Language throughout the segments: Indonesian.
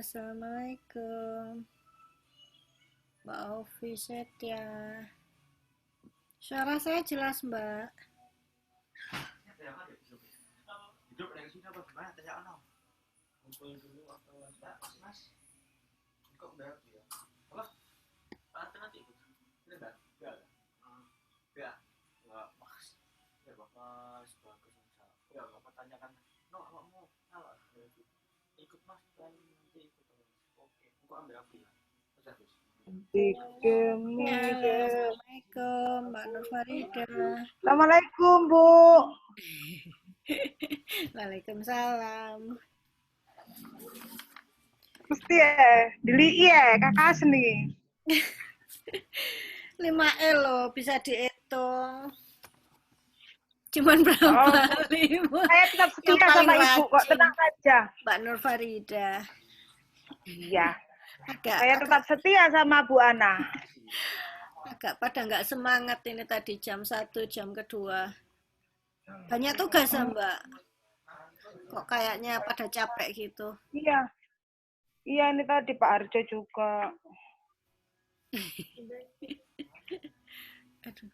Assalamualaikum, Mbak Ovi Setia. Suara saya jelas, Mbak. Hidup yang sini apa gimana? Tanya ono. Kumpul dulu atau enggak, Mas? Kok enggak ya? Apa? Nanti nanti ikut. Ini enggak? Enggak. Enggak. Enggak, Mas. Ya, Mas, bagus Mas. Ya, Bapak tanyakan. No, awakmu salah. Ikut Mas, nanti ikut. Oke. Kok ambil aku ya? Terus. Assalamualaikum, Mbak Nur Farida. Assalamualaikum, Bu. Waalaikumsalam. Mesti ya, dili ya, kakak seni. 5E loh, bisa dihitung. Cuman berapa? 5. Saya tetap setia Yang paling sama Ibu kok, rajin. tenang saja. Mbak Nur Farida. Iya, saya Agak tetap setia sama Bu Ana. pada nggak semangat ini tadi jam 1, jam kedua. Banyak tugas ya, Mbak? Kok kayaknya pada capek gitu. Iya, iya ini tadi Pak Arjo juga. Aduh.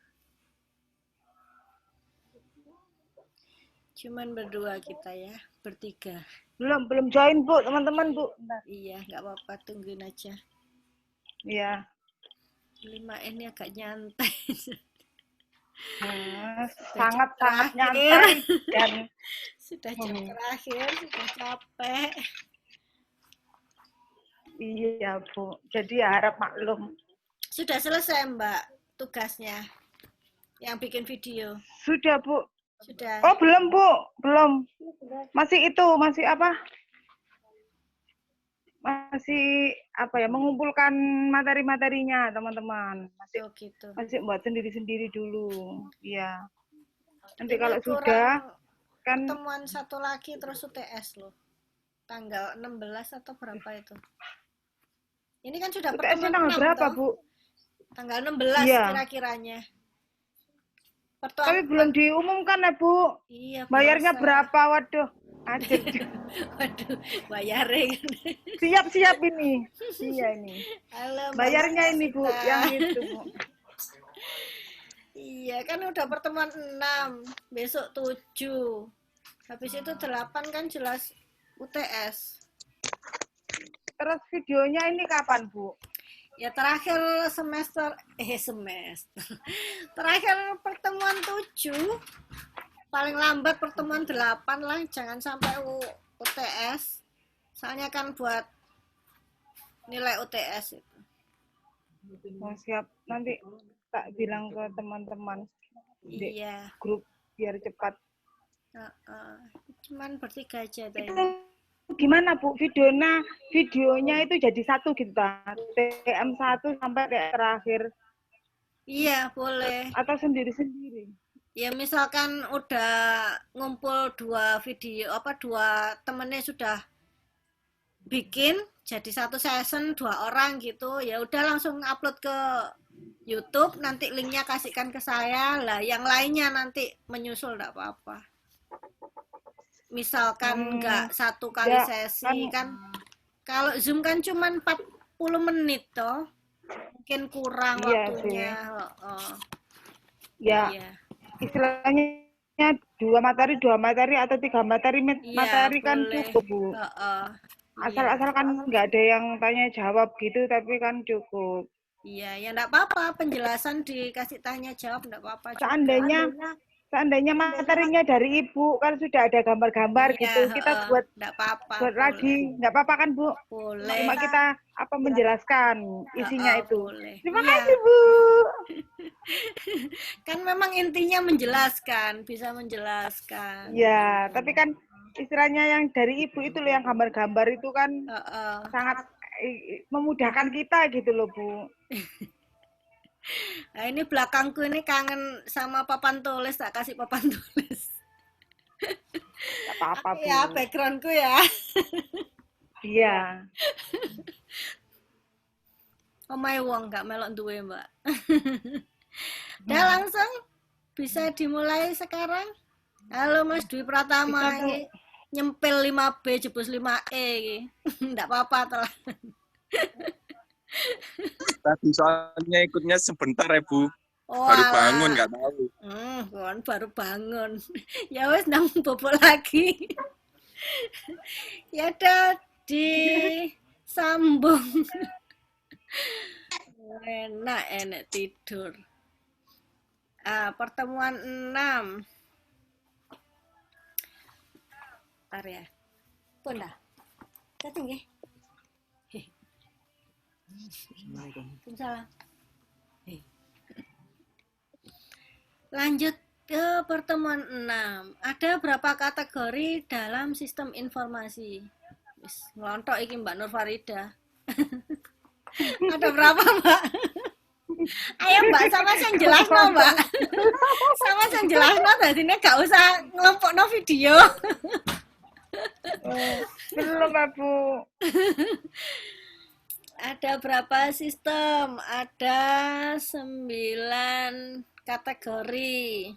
Cuman berdua kita ya, bertiga. Belum join Bu, teman-teman Bu. Bentar. Iya, nggak apa-apa, tungguin aja. Iya. 5 ini agak nyantai. Sangat nyantai dan sudah jam terakhir, sudah capek. iya Bu, jadi ya harap maklum. Sudah selesai Mbak tugasnya yang bikin video? Sudah Bu. Sudah. Oh belum Bu, belum. Masih apa? Masih apa ya, mengumpulkan materi-materinya teman-teman. Masih buat sendiri-sendiri dulu. Iya. Nanti ini kalau sudah kan pertemuan satu lagi terus UTS loh. Tanggal 16 atau berapa itu? Ini kan sudah UTS-nya pertemuan tanggal berapa, toh? Bu? Tanggal 16 iya. Kira-kiranya. Tapi belum diumumkan ya, Bu. Iya. Bayarnya biasa. berapa? Waduh. Aduh. Waduh, bayarnya. Siap ini. Iya ini. Halo, bayarnya ini Bu, yang itu Bu. Iya, kan udah pertemuan 6, besok 7. Habis itu 8 kan jelas UTS. Terus videonya ini kapan, Bu? Ya terakhir semester. Terakhir pertemuan 7. Paling lambat pertemuan 8 lah, jangan sampai UTS. Soalnya kan buat nilai UTS itu. Oh, siap. Nanti tak bilang ke teman-teman di grup biar cepat. Cuman bertiga aja tadi. Itu gimana Bu? Videonya itu jadi satu gitu, TM1 sampai terakhir. Iya, boleh. Atau sendiri-sendiri. Ya misalkan udah ngumpul 2 video, 2 temennya sudah bikin jadi satu season 2 orang gitu, ya udah langsung upload ke YouTube, nanti linknya kasihkan ke saya lah, yang lainnya nanti menyusul enggak apa-apa. Misalkan enggak 1 kali sesi kan, kalau Zoom kan cuma 40 menit toh, mungkin kurang waktunya. Ya. Iya. Istilahnya 2 materi atau 3 materi kan cukup Bu. Asal kan nggak ada yang tanya jawab gitu, tapi kan cukup. Iya, ya enggak apa-apa, penjelasan dikasih tanya jawab enggak apa-apa. Seandainya materinya dari Ibu kan sudah ada gambar-gambar gitu, kita buat lagi, nggak apa-apa kan Bu? Boleh. Cuma kita menjelaskan isinya itu. Boleh. Terima kasih Bu. Kan memang intinya menjelaskan, bisa menjelaskan. Ya, tapi kan istilahnya yang dari Ibu itu loh, yang gambar-gambar itu kan sangat memudahkan kita gitu loh Bu. Nah, ini belakangku ini kangen sama papan tulis, tak kasih papan tulis. Gak apa-apa Bu. Ya, backgroundku ya. Iya. Omahe wong gak melok duwe, Mbak. Udah langsung bisa dimulai sekarang. Halo Mas Dwi Pratama. nyempil 5B jebus 5E. Enggak apa-apa telah. Tadi soalnya ikutnya sebentar ya Bu. Oh, Baru bangun alah. nggak tahu. Kon baru bangun. Ya wes nang bobok lagi. Ya udah disambung. Enak tidur. Pertemuan 6. Bentar ya. Pun dah. Chatting ya. Waalaikumsalam. Lanjut ke pertemuan 6. Ada berapa kategori dalam sistem informasi? Ngelontok iki Mbak Nur Farida. Ada berapa, Mbak? Ayo Mbak, sama yang jelasno, Mbak. Sama yang jelasno, tadinya gak usah ngelompokno video. Belum, Bu. Ada berapa sistem? Ada 9 kategori.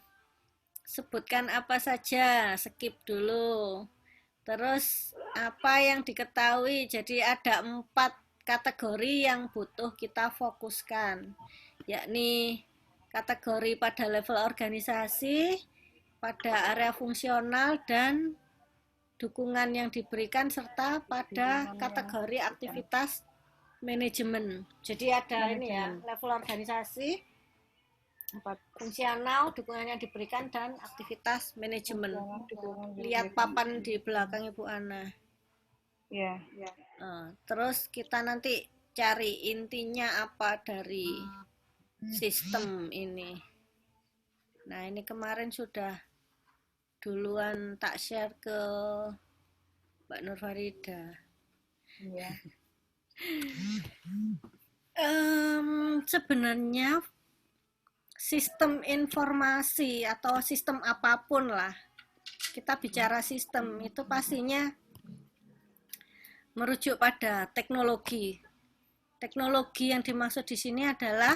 Sebutkan apa saja, skip dulu. Terus apa yang diketahui? Jadi ada 4 kategori yang butuh kita fokuskan, yakni kategori pada level organisasi, pada area fungsional, dan dukungan yang diberikan, serta pada kategori aktivitas manajemen. Jadi ada ini ya, level organisasi, fungsional, dukungan yang diberikan, dan aktivitas manajemen. Lihat papan di belakang Ibu Ana. Ya. Terus kita nanti cari intinya apa dari sistem ini. Nah, ini kemarin sudah duluan tak share ke Mbak Nur Farida. Iya. Sebenarnya sistem informasi atau sistem apapun lah, kita bicara sistem itu pastinya merujuk pada teknologi. Teknologi yang dimaksud di sini adalah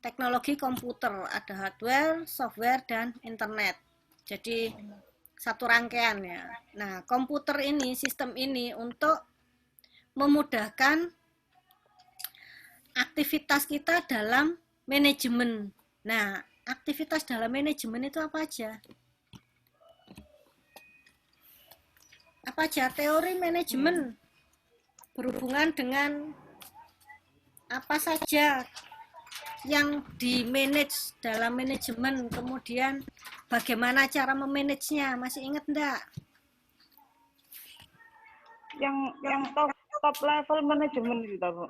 teknologi komputer, ada hardware, software, dan internet. Jadi satu rangkaian ya. Nah, komputer ini, sistem ini untuk memudahkan aktivitas kita dalam manajemen. Nah, aktivitas dalam manajemen itu apa aja? Apa aja teori manajemen? Berhubungan dengan apa saja yang di-manage dalam manajemen, kemudian bagaimana cara memanagenya, masih ingat enggak? Yang top level manajemen gitu, Bu.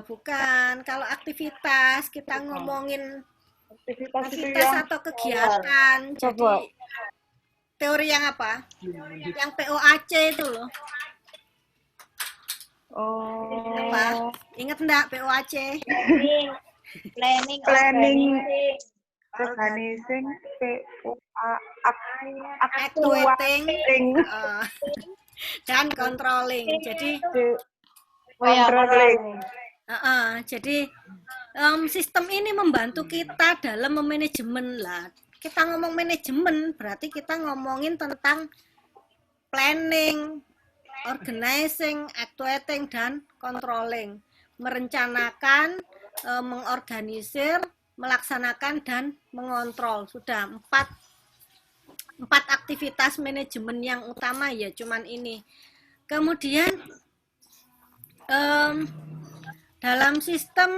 Bukan, kalau aktivitas kita ngomongin Aktivitas itu aktivitas yang atau kegiatan. Jadi teori yang apa? Yang POAC itu loh. Oh. Apa? Ingat enggak POAC? Planning, organizing, Actuating, dan controlling. Jadi controlling. Jadi sistem ini membantu kita dalam memanajemen lah. Kita ngomong manajemen berarti kita ngomongin tentang planning, organizing, actuating, dan controlling. Merencanakan, mengorganisir, melaksanakan, dan mengontrol. Sudah 4 aktivitas manajemen yang utama ya, cuman ini. Kemudian dalam sistem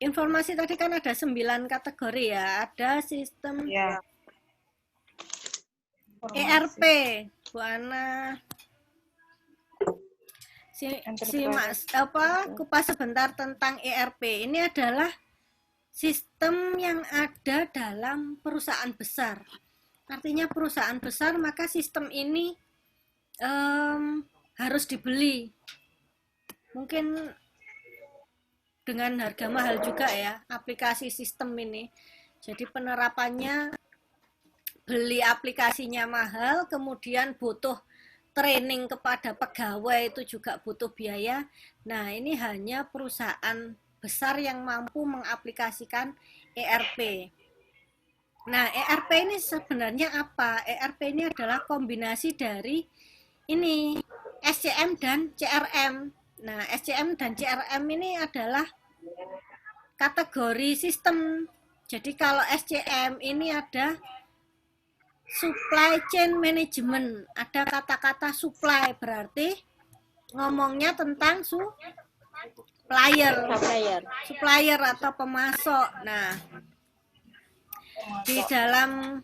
informasi tadi kan ada 9 kategori ya. Ada sistem ERP, Bu Ana. Kupas sebentar tentang ERP. Ini adalah sistem yang ada dalam perusahaan besar. Artinya perusahaan besar, maka sistem ini harus dibeli. Mungkin dengan harga mahal juga ya aplikasi sistem ini. Jadi penerapannya beli aplikasinya mahal, kemudian butuh training kepada pegawai, itu juga butuh biaya. Nah, ini hanya perusahaan besar yang mampu mengaplikasikan ERP. Nah, ERP ini sebenarnya apa? ERP ini adalah kombinasi dari ini SCM dan CRM. Nah, SCM dan CRM ini adalah kategori sistem. Jadi kalau SCM ini ada supply chain management, ada kata-kata supply, berarti ngomongnya tentang supplier atau pemasok. Nah, di dalam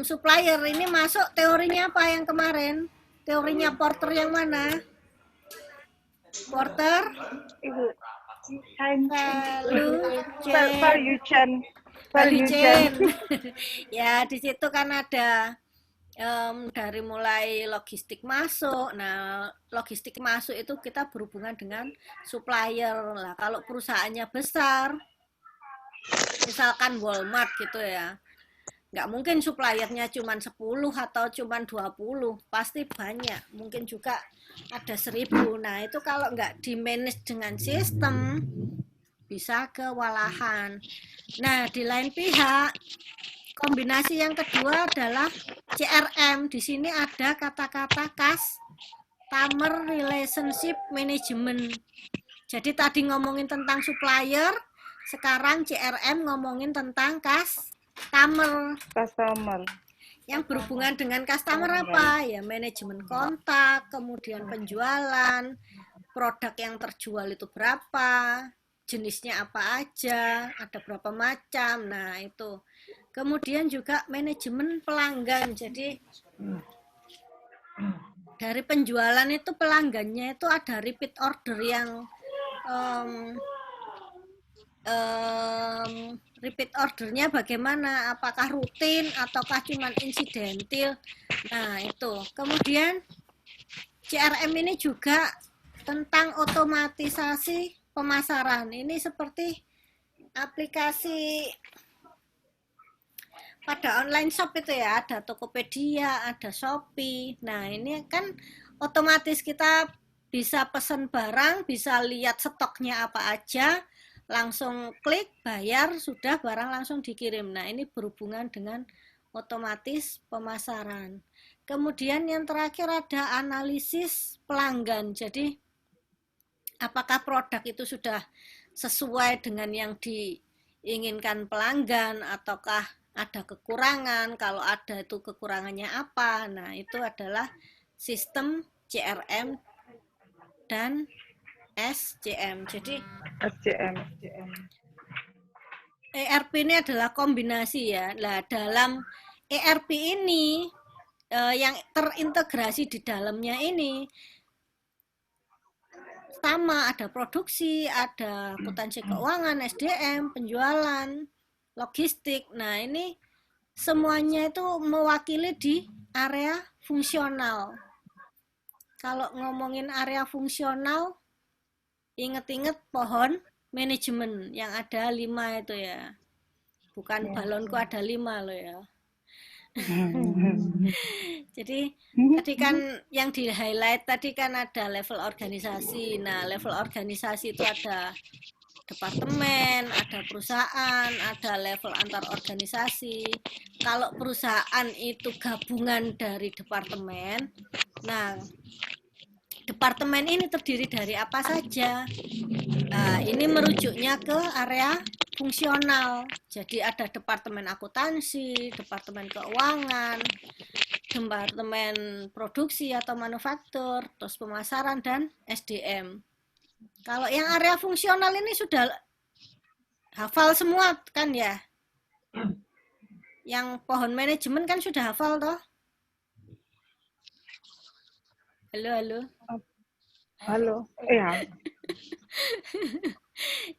supplier ini masuk teorinya apa yang kemarin? Teorinya Porter yang mana? Porter? Ibu. Value chain. Ya, di situ kan ada dari mulai logistik masuk. Nah, logistik masuk itu kita berhubungan dengan supplier. Lah, kalau perusahaannya besar, misalkan Walmart gitu ya, nggak mungkin suppliernya cuma 10 atau cuma 20, pasti banyak, mungkin juga ada 1000. Nah, itu kalau nggak di manage dengan sistem bisa kewalahan. Nah, di lain pihak kombinasi yang kedua adalah CRM. Di sini ada kata-kata Customer Relationship Management. Jadi tadi ngomongin tentang supplier, sekarang CRM ngomongin tentang customer. Yang berhubungan dengan customer apa? Ya manajemen kontak, kemudian penjualan, produk yang terjual itu berapa, jenisnya apa aja, ada berapa macam. Nah, itu. Kemudian juga manajemen pelanggan. Jadi dari penjualan itu pelanggannya itu ada repeat order yang repeat ordernya bagaimana, apakah rutin ataukah cuma insidentil. Nah, itu. Kemudian CRM ini juga tentang otomatisasi pemasaran. Ini seperti aplikasi pada online shop itu ya, ada Tokopedia, ada Shopee. Nah, ini kan otomatis kita bisa pesan barang, bisa lihat stoknya apa aja, langsung klik, bayar, sudah barang langsung dikirim. Nah, ini berhubungan dengan otomatis pemasaran. Kemudian yang terakhir ada analisis pelanggan. Jadi, apakah produk itu sudah sesuai dengan yang diinginkan pelanggan, ataukah ada kekurangan, kalau ada itu kekurangannya apa. Nah, itu adalah sistem CRM dan SCM. Jadi ERP ini adalah kombinasi ya. Nah, dalam ERP ini yang terintegrasi di dalamnya ini sama, ada produksi, ada akuntansi keuangan, SDM, penjualan, logistik. Nah, ini semuanya itu mewakili di area fungsional. Kalau ngomongin area fungsional, inget-inget pohon manajemen yang ada 5 itu ya. Bukan balonku ada 5 loh ya. Jadi tadi kan yang di highlight tadi kan ada level organisasi. Nah, level organisasi itu ada departemen, ada perusahaan, ada level antar organisasi. Kalau perusahaan itu gabungan dari departemen, nah departemen ini terdiri dari apa saja? Nah, ini merujuknya ke area fungsional. Jadi ada departemen akuntansi, departemen keuangan, departemen produksi atau manufaktur, terus pemasaran dan SDM. Kalau yang area fungsional ini sudah hafal semua kan ya? Yang pohon manajemen kan sudah hafal toh? Halo. Ya.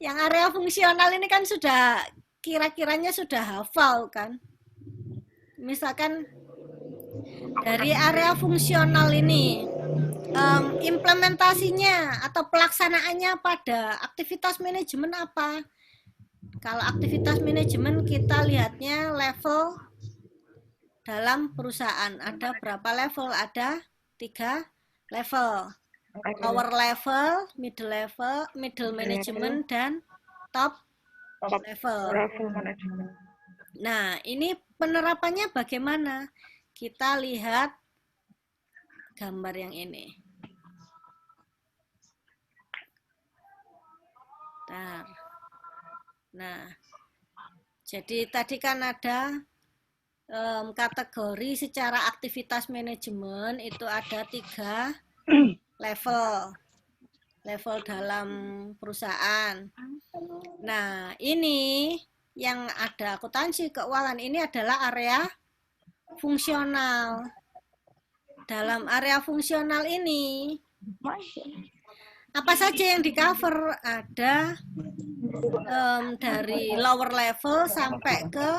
Yang area fungsional ini kan sudah kira-kiranya sudah hafal kan? Misalkan dari area fungsional ini implementasinya atau pelaksanaannya pada aktivitas manajemen apa? Kalau aktivitas manajemen kita lihatnya level dalam perusahaan. Ada berapa level? Ada 3 level. Lower level, middle management, dan top level. Nah, ini penerapannya bagaimana? Kita lihat gambar yang ini. Nah, jadi tadi kan ada kategori secara aktivitas manajemen itu ada 3 level dalam perusahaan. Nah, ini yang ada akuntansi keuangan ini adalah area fungsional. Dalam area fungsional ini apa saja yang di cover? Ada dari lower level sampai ke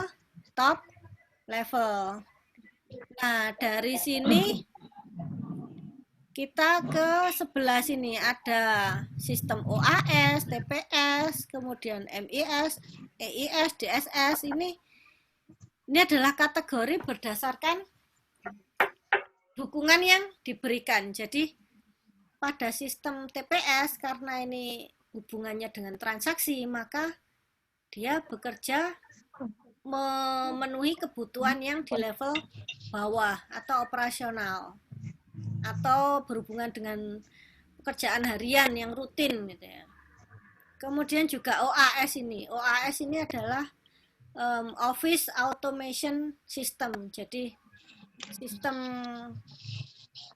top level. Nah, dari sini kita ke sebelah sini ada sistem OAS, TPS, kemudian MIS, EIS, DSS. Ini adalah kategori berdasarkan dukungan yang diberikan. Jadi pada sistem TPS karena ini hubungannya dengan transaksi, maka dia bekerja memenuhi kebutuhan yang di level bawah atau operasional atau berhubungan dengan pekerjaan harian yang rutin gitu ya. Kemudian juga OAS ini adalah Office Automation System. Jadi sistem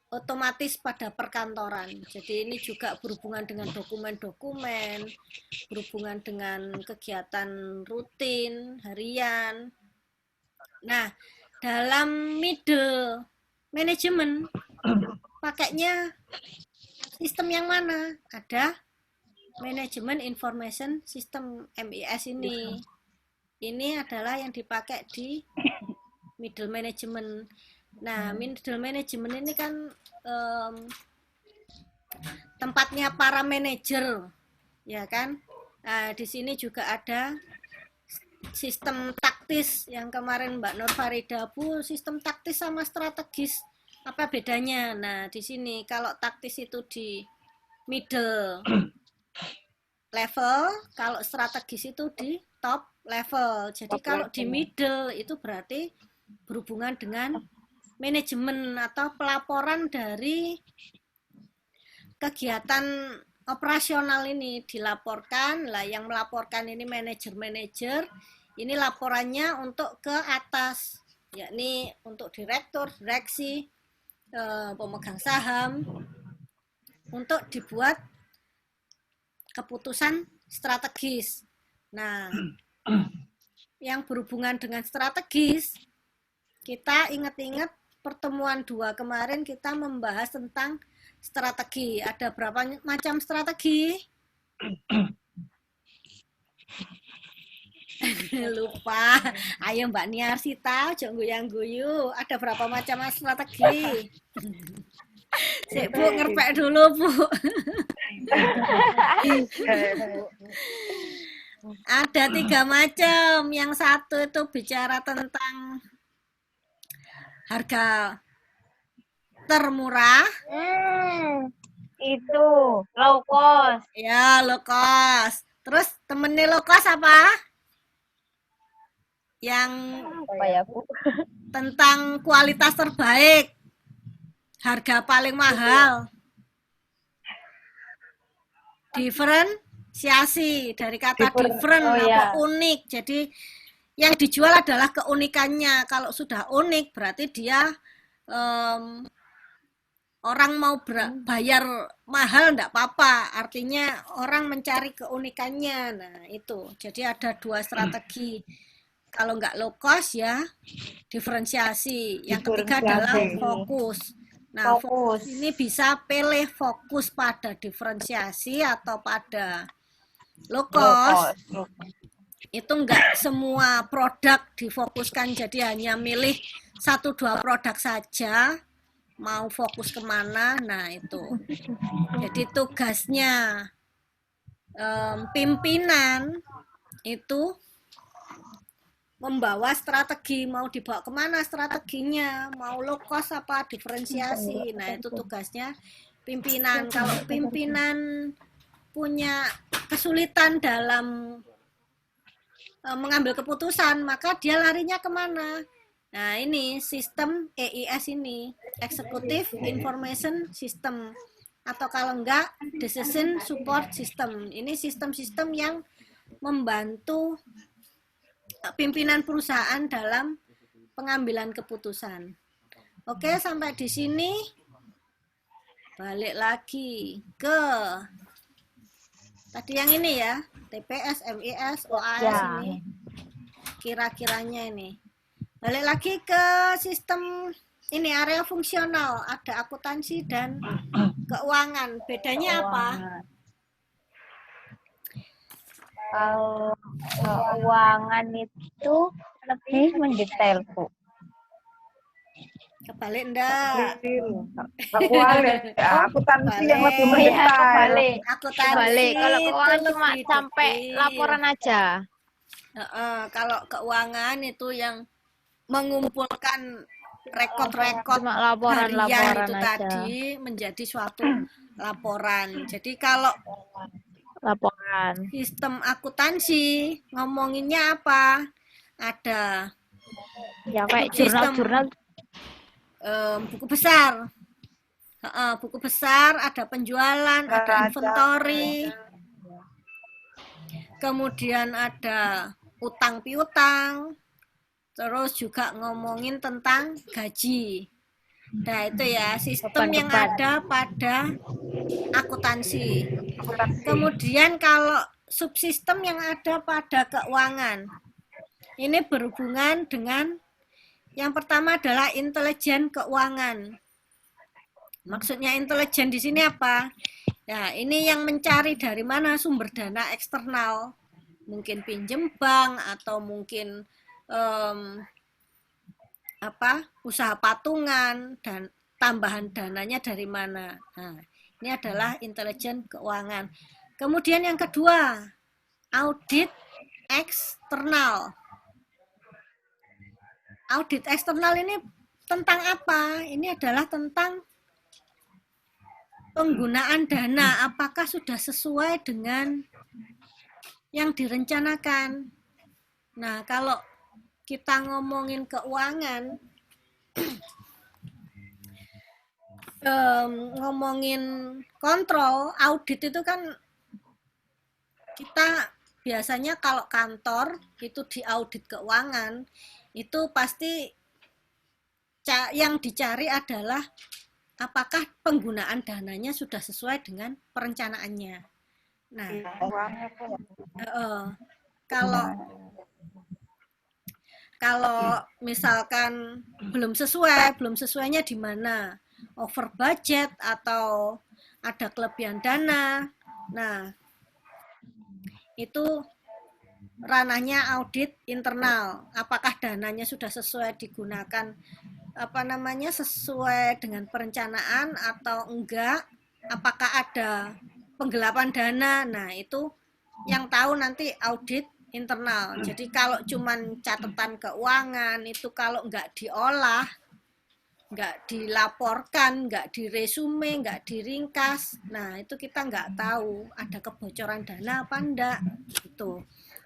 otomatis pada perkantoran. Jadi ini juga berhubungan dengan dokumen-dokumen, berhubungan dengan kegiatan rutin, harian. Nah, dalam middle management, pakainya sistem yang mana? Ada Management Information System, MIS ini. Ini adalah yang dipakai di middle management. Nah, middle management ini kan tempatnya para manajer, ya kan? Nah, di sini juga ada sistem taktis yang kemarin Mbak Nur Farida, Bu, sistem taktis sama strategis apa bedanya? Nah, di sini kalau taktis itu di middle level, kalau strategis itu di top level. Jadi kalau di middle itu berarti berhubungan dengan manajemen atau pelaporan dari kegiatan operasional ini dilaporkan. Lah yang melaporkan ini manajer-manajer, ini laporannya untuk ke atas, yakni untuk direktur, direksi, pemegang saham, untuk dibuat keputusan strategis. Nah, yang berhubungan dengan strategis, kita ingat-ingat pertemuan 2 kemarin kita membahas tentang strategi. Ada berapa macam strategi? Lupa. Ayo Mbak Niarsita, jangan guyang-guyu. Ada berapa macam strategi? Sik Bu, ngerpek dulu Bu. Ada 3 macam. Yang satu itu bicara tentang harga termurah. Itu low cost. Ya, low cost. Terus temennya low cost apa? Yang Apa ya, Bu? tentang kualitas terbaik. Harga paling mahal. Diferensiasi dari kata different apa unik. Jadi yang dijual adalah keunikannya. Kalau sudah unik berarti dia orang mau bayar mahal enggak apa-apa. Artinya orang mencari keunikannya. Nah, itu. Jadi ada 2 strategi. Kalau enggak low cost ya diferensiasi. Yang ketiga adalah fokus. Nah, fokus ini bisa pilih fokus pada diferensiasi atau pada low cost. Itu enggak semua produk difokuskan, jadi hanya milih 1-2 produk saja, mau fokus kemana. Nah, itu. Jadi tugasnya pimpinan itu membawa strategi, mau dibawa kemana strateginya, mau low cost apa diferensiasi. Nah, itu tugasnya pimpinan. Kalau pimpinan punya kesulitan dalam mengambil keputusan, maka dia larinya kemana? Nah, ini sistem EIS ini, Executive Information System, atau kalau enggak Decision Support System. Ini sistem-sistem yang membantu pimpinan perusahaan dalam pengambilan keputusan. Oke, sampai di sini. Balik lagi ke tadi yang ini ya, TPS, MIS, OAS Ya. ini. Kira-kiranya ini. Balik lagi ke sistem ini, area fungsional, ada akuntansi dan keuangan. Bedanya apa? Kalau keuangan itu lebih mendetail, Bu. Kebalik enggak? Kebalik. Akuntansi yang lebih Oh iya, mendetail. kebalik. Akuntansi Kebalik. Kalau itu keuangan cuma lebih sampai detail. laporan aja. Kalau keuangan itu yang mengumpulkan rekod-rekod Cuma laporan-laporan harian itu aja. tadi menjadi suatu laporan. Jadi kalau Laporan. sistem akuntansi ngomonginnya apa? Ada Ya kayak Sistem. jurnal-jurnal. buku besar. Buku besar, ada penjualan, ada Neraca. inventory. Kemudian ada utang piutang. Terus juga ngomongin tentang gaji. Nah, itu ya sistem yang Beban-beban. ada pada akuntansi. Kemudian kalau subsistem yang ada pada keuangan. Ini berhubungan dengan yang pertama adalah intelijen keuangan. Maksudnya intelijen di sini apa? Ya, ini yang mencari dari mana sumber dana eksternal. Mungkin pinjem bank atau mungkin usaha patungan dan tambahan dananya dari mana. Nah, ini adalah intelijen keuangan. Kemudian yang kedua, audit eksternal. Audit eksternal ini tentang apa? Ini adalah tentang penggunaan dana, apakah sudah sesuai dengan yang direncanakan. Nah, kalau kita ngomongin keuangan, ngomongin kontrol, audit itu kan kita biasanya kalau kantor itu diaudit keuangan, itu pasti yang dicari adalah apakah penggunaan dananya sudah sesuai dengan perencanaannya. Nah, kalau misalkan belum sesuainya di mana, over budget atau ada kelebihan dana, nah itu ranahnya audit internal. Apakah dananya sudah sesuai digunakan, sesuai dengan perencanaan atau enggak? Apakah ada penggelapan dana? Nah, itu yang tahu nanti audit internal. Jadi kalau cuman catatan keuangan itu kalau enggak diolah, enggak dilaporkan, enggak diresume, enggak diringkas, nah itu kita enggak tahu ada kebocoran dana apa enggak gitu.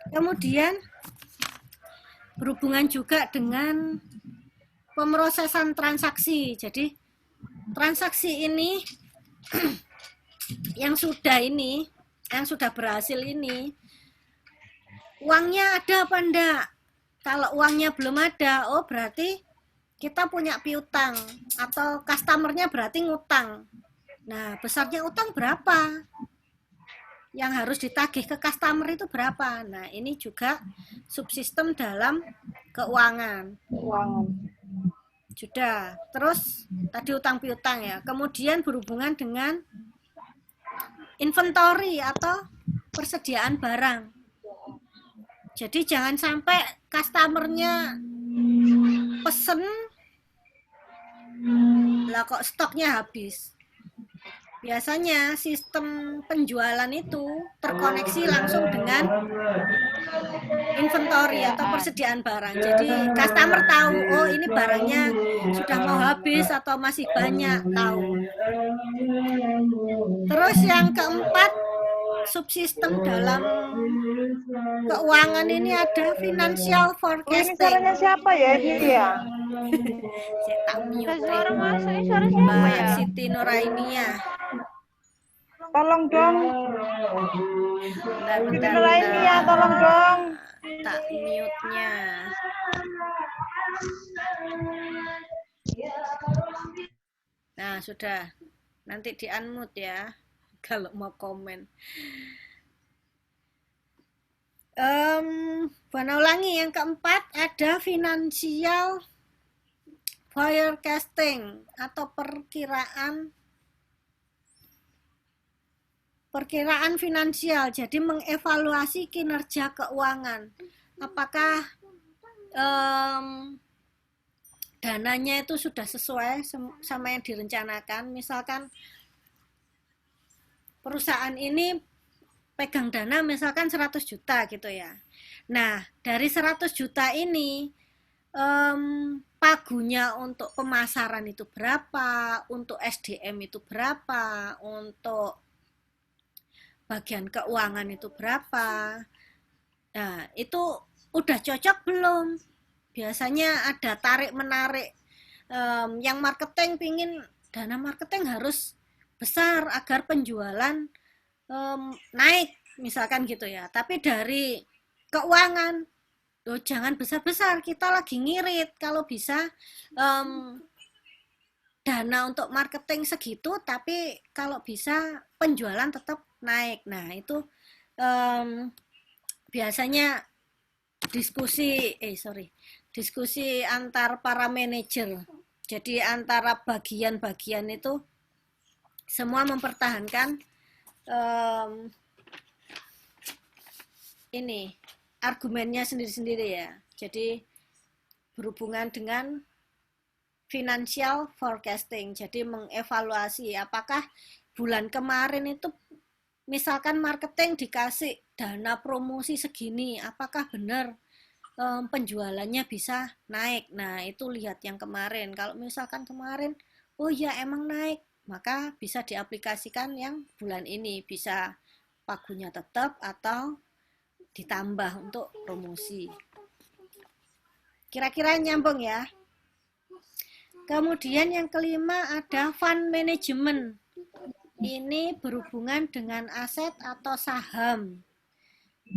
Kemudian berhubungan juga dengan pemrosesan transaksi. Jadi transaksi ini yang sudah berhasil ini, uangnya ada apa enggak? Kalau uangnya belum ada, oh berarti kita punya piutang atau customernya berarti ngutang. Nah, besarnya utang berapa? Yang harus ditagih ke customer itu berapa? Nah, ini juga subsistem dalam keuangan. Sudah. Terus tadi utang piutang ya. Kemudian berhubungan dengan inventory atau persediaan barang. Jadi jangan sampai customernya pesen lah kok stoknya habis. Biasanya sistem penjualan itu terkoneksi langsung dengan inventory atau persediaan barang. Jadi customer tahu, oh ini barangnya sudah mau habis atau masih banyak, tahu. Terus yang keempat, subsistem dalam keuangan ini ada financial Ini forecasting. suaranya siapa ya ini ya? Saya tak mute Ada suara nih. masuk, ini suara siapa Mbak ya? Siti Nurainiyah. Tolong dong. Bentar, Siti bentar, Nurainiyah, bentar. tolong dong. Tak mute-nya. Nah, sudah. Nanti di-unmute ya. Kalau mau komen. Buana ulangi yang keempat ada financial forecasting atau perkiraan finansial. Jadi mengevaluasi kinerja keuangan. Apakah dananya itu sudah sesuai sama yang direncanakan. Misalkan perusahaan ini pegang dana misalkan 100 juta gitu ya. Nah, dari 100 juta ini pagunya untuk pemasaran itu berapa, untuk SDM itu berapa, untuk bagian keuangan itu berapa. Nah, itu udah cocok belum? Biasanya ada tarik-menarik. Yang marketing pingin dana marketing harus besar agar penjualan naik, misalkan gitu ya. Tapi dari keuangan, jangan besar-besar, kita lagi ngirit. Kalau bisa dana untuk marketing segitu, tapi kalau bisa penjualan tetap naik. Nah, itu biasanya diskusi antar para manajer. Jadi antara bagian-bagian itu semua mempertahankan ini argumennya sendiri-sendiri ya. Jadi berhubungan dengan financial forecasting. Jadi mengevaluasi apakah bulan kemarin itu misalkan marketing dikasih dana promosi segini, apakah benar penjualannya bisa naik. Nah, itu lihat yang kemarin. Kalau misalkan kemarin, oh ya emang naik, maka bisa diaplikasikan yang bulan ini. Bisa pagunya tetap atau ditambah untuk promosi. Kira-kira nyambung ya. Kemudian yang kelima ada fund management. Ini berhubungan dengan aset atau saham.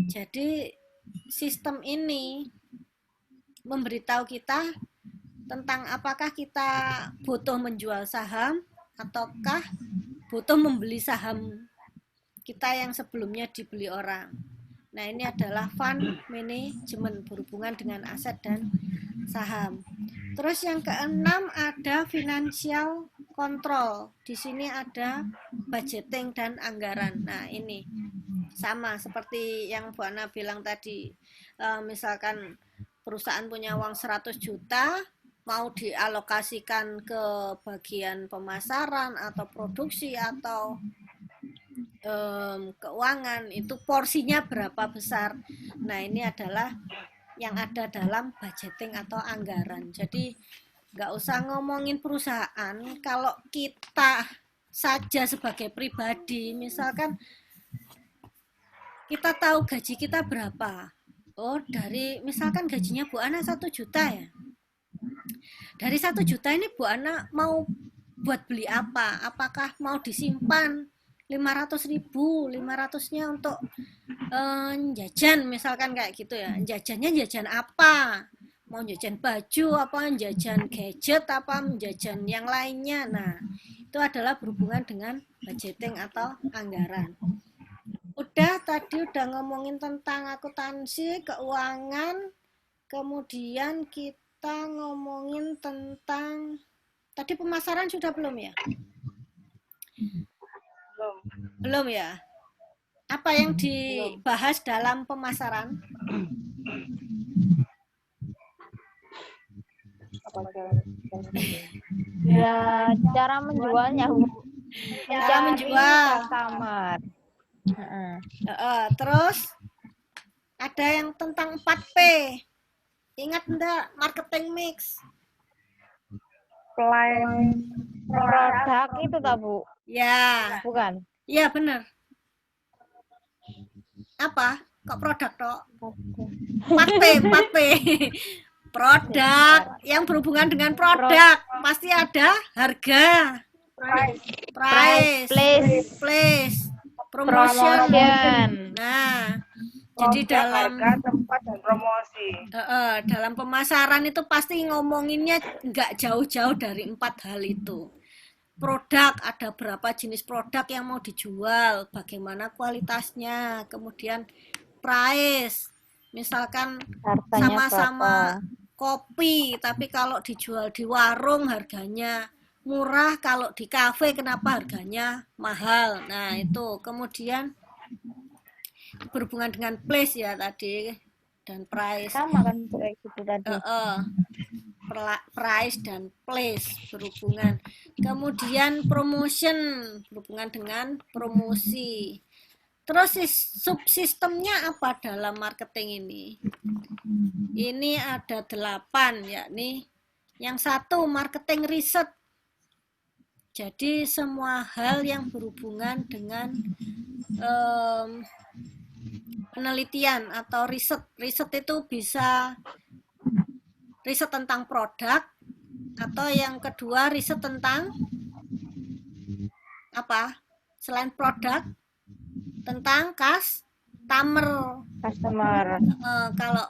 Jadi sistem ini memberitahu kita tentang apakah kita butuh menjual saham ataukah butuh membeli saham kita yang sebelumnya dibeli orang. Nah, ini adalah fund management berhubungan dengan aset dan saham. Terus yang keenam ada financial control. Di sini ada budgeting dan anggaran. Nah, ini sama seperti yang Bu Ana bilang tadi. Misalkan perusahaan punya uang 100 juta, mau dialokasikan ke bagian pemasaran atau produksi atau keuangan, itu porsinya berapa besar. Nah, ini adalah yang ada dalam budgeting atau anggaran. Jadi nggak usah ngomongin perusahaan, kalau kita saja sebagai pribadi, misalkan kita tahu gaji kita berapa. Oh, dari misalkan gajinya Bu Ana 1 juta ya. Dari 1 juta ini Bu Ana mau buat beli apa? Apakah mau disimpan 500.000, 500-nya untuk jajan misalkan kayak gitu ya. Jajannya jajan apa? Mau jajan baju apa, jajan gadget apa, jajan yang lainnya. Nah, itu adalah berhubungan dengan budgeting atau anggaran. Tadi udah ngomongin tentang akuntansi, keuangan, kemudian kita ngomongin tentang tadi pemasaran sudah belum ya? Belum ya? Apa yang dibahas dalam pemasaran? Ya, cara menjualnya, Bu. Cara menjual. Customer. Terus ada yang tentang 4P. Ingat enggak marketing mix? Produk itu tak, Bu? Ya. Bukan? Iya, benar. apa? Kok produk tok? 4P. Produk yang berhubungan dengan produk pasti ada harga, price, place, promotion. Nah, jadi dalam harga, tempat dan promosi. dalam pemasaran itu pasti ngomonginnya nggak jauh-jauh dari 4 hal itu. Produk, ada berapa jenis produk yang mau dijual, bagaimana kualitasnya, kemudian price, misalkan sama-sama kopi, tapi kalau dijual di warung harganya murah, kalau di kafe kenapa harganya mahal. Nah itu kemudian berhubungan dengan place ya tadi, dan price. Sama kan kayak gitu tadi. Price dan place berhubungan. Kemudian promotion berhubungan dengan promosi. Terus subsistemnya apa dalam marketing ini? Ini ada 8, yakni yang satu marketing riset. Jadi semua hal yang berhubungan dengan penelitian atau riset. Riset itu bisa riset tentang produk, atau yang kedua riset tentang apa? Selain produk, tentang customer. Kalau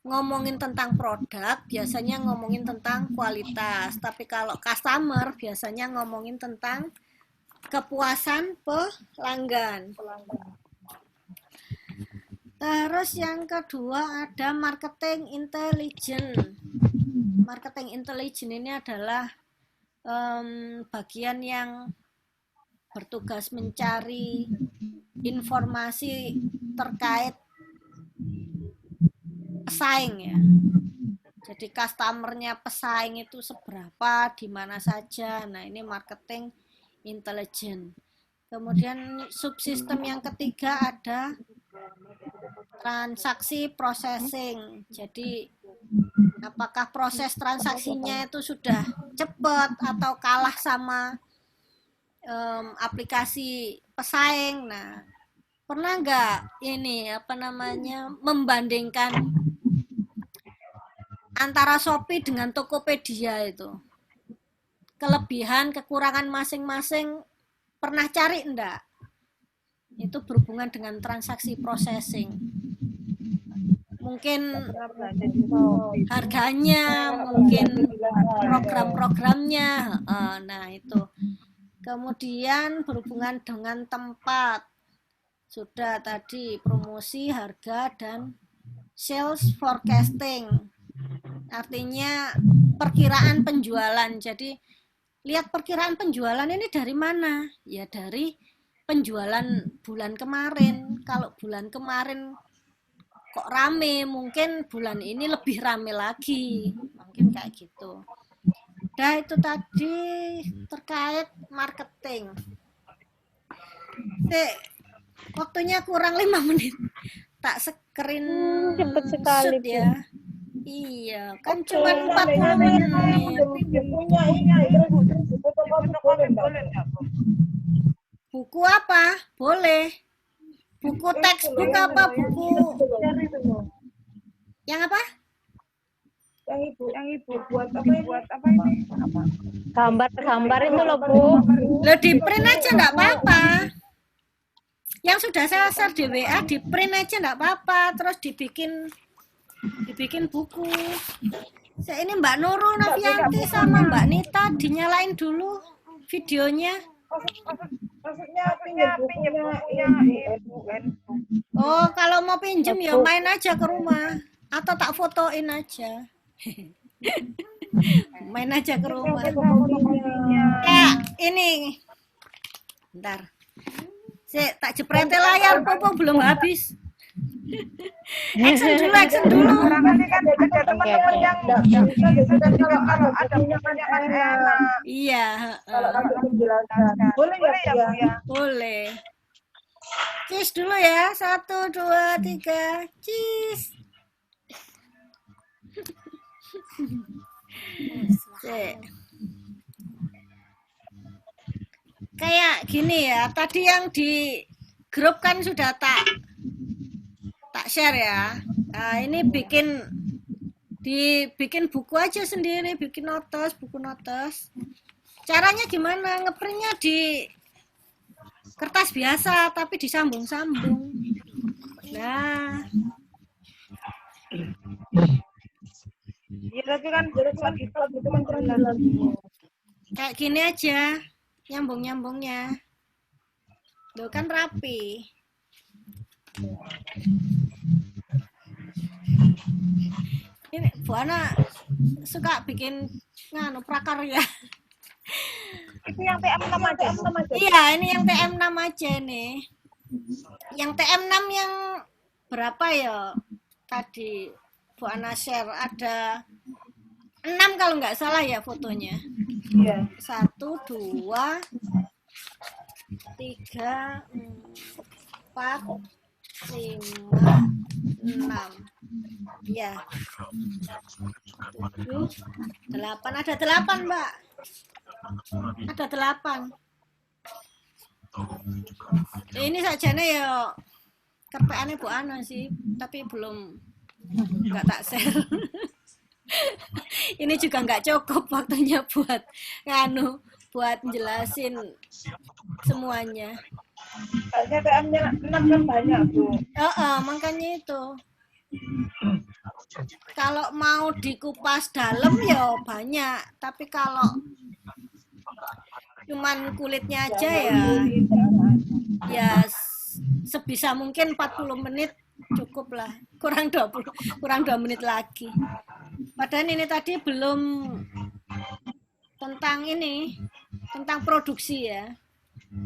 ngomongin tentang produk biasanya ngomongin tentang kualitas, tapi kalau customer biasanya ngomongin tentang kepuasan pelanggan. Terus yang kedua ada marketing intelligence. Marketing intelligence ini adalah bagian yang bertugas mencari informasi terkait pesaing ya. Jadi customernya pesaing itu seberapa, di mana saja. Nah ini marketing intelligence. Kemudian subsistem yang ketiga ada transaksi processing. Jadi apakah proses transaksinya itu sudah cepat atau kalah sama aplikasi pesaing. Nah, pernah nggak ini membandingkan antara Shopee dengan Tokopedia itu? Kelebihan, kekurangan masing-masing pernah cari enggak? Itu berhubungan dengan transaksi processing. Mungkin harganya, mungkin program-programnya. Nah, itu. Kemudian berhubungan dengan tempat. Sudah tadi promosi, harga, dan sales forecasting. Artinya perkiraan penjualan. Jadi lihat perkiraan penjualan ini dari mana? Ya dari penjualan bulan kemarin. Kalau bulan kemarin kok rame, mungkin bulan ini lebih rame lagi. Mungkin kayak gitu. Nah itu tadi terkait marketing. Waktunya kurang 5 menit. Tak screen Cepet sekali ya. Iya, kan cuma 40 menit. Buku apa? Boleh. Buku textbook apa? Buku yang apa? Yang ibu buat apa ini? Gambar-gambar itu loh, Bu. Lo di print aja nggak apa-apa. Yang sudah saya share di WA di print aja nggak apa-apa. Terus dibikin buku. Ini Mbak Nurul Nafianti sama Mbak Nita dinyalain dulu videonya. Maksudnya pinjam bukunya ibu. Oh, kalau mau pinjem ya main aja ke rumah atau tak fotoin aja. Main aja ke rumah. Ya, ini. Bentar. Tak jepretin layar, Popo belum habis. Action dulu. Barangkali kan ada teman-teman yang kalau ada pertanyaan enak. Iya. Boleh ya, Bu ya? Boleh. Cheese dulu ya. 1, 2, 3. Cheese. Kayak gini ya. Tadi yang di grup kan sudah tak tak share ya. Nah, ini dibikin buku aja sendiri, bikin notes, buku notes. Caranya gimana? Ngeprintnya di kertas biasa tapi disambung-sambung. Nah, Ya tapi kan lagi klub itu kan jelas. kayak gini aja, nyambung-nyambungnya. Tuh kan rapi. Ini Bu Ana suka bikin prakarya. Itu yang TM6 aja. Iya, ini yang TM6 aja nih. Yang TM6 yang berapa ya? Tadi Bu Ana share ada 6 kalau nggak salah ya fotonya. Iya. 1, 2, 3, 4, 5, 6. Ya. 7, 8. Ada 8, Mbak. Ada 8. Ini sajane ya kerpeannya Bu Ana sih, tapi belum nggak tak share. Ini juga nggak cukup waktunya buat jelasin semuanya. Kayaknya TM-nya 6 kan banyak, Bu. Makanya itu. Kalau mau dikupas dalam ya banyak, tapi kalau cuman kulitnya aja ya sebisa mungkin 40 menit cukup lah. Kurang 2 menit lagi. Padahal ini tadi belum tentang produksi ya.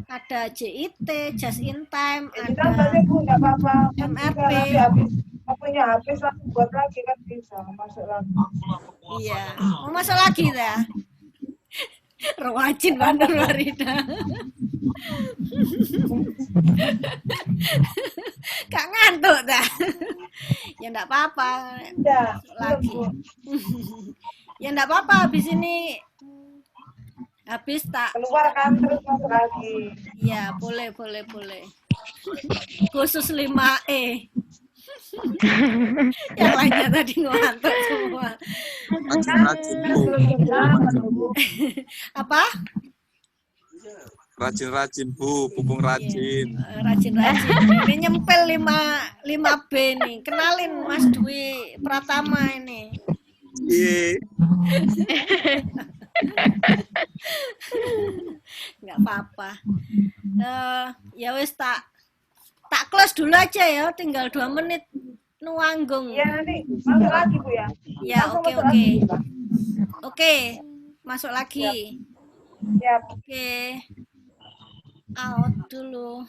Ada JIT, Just in Time, ada MRP. Waktunya habis langsung buat lagi kan bisa masuk lagi. Iya, mau masuk lagi dah. Rajin banget Marida. Gak ngantuk dah. Ya enggak apa-apa. Ya, Lagi. Ya enggak apa-apa, habis tak keluar kan terus masuk lagi. ya boleh. Khusus 5E. Yang lainnya tadi ngantuk semua. Apa? Rajin-rajin Bu, pupung rajin. Rajin-rajin. Ini nyempel 5B nih. Kenalin Mas Dwi Pratama ini. Iya. Nggak apa-apa. Ya wis tak close dulu aja ya, tinggal 2 menit nuanggung. Iya nanti masuk lagi Bu ya. Ya, oke. Oke, masuk lagi. Siap. Oke. Out dulu.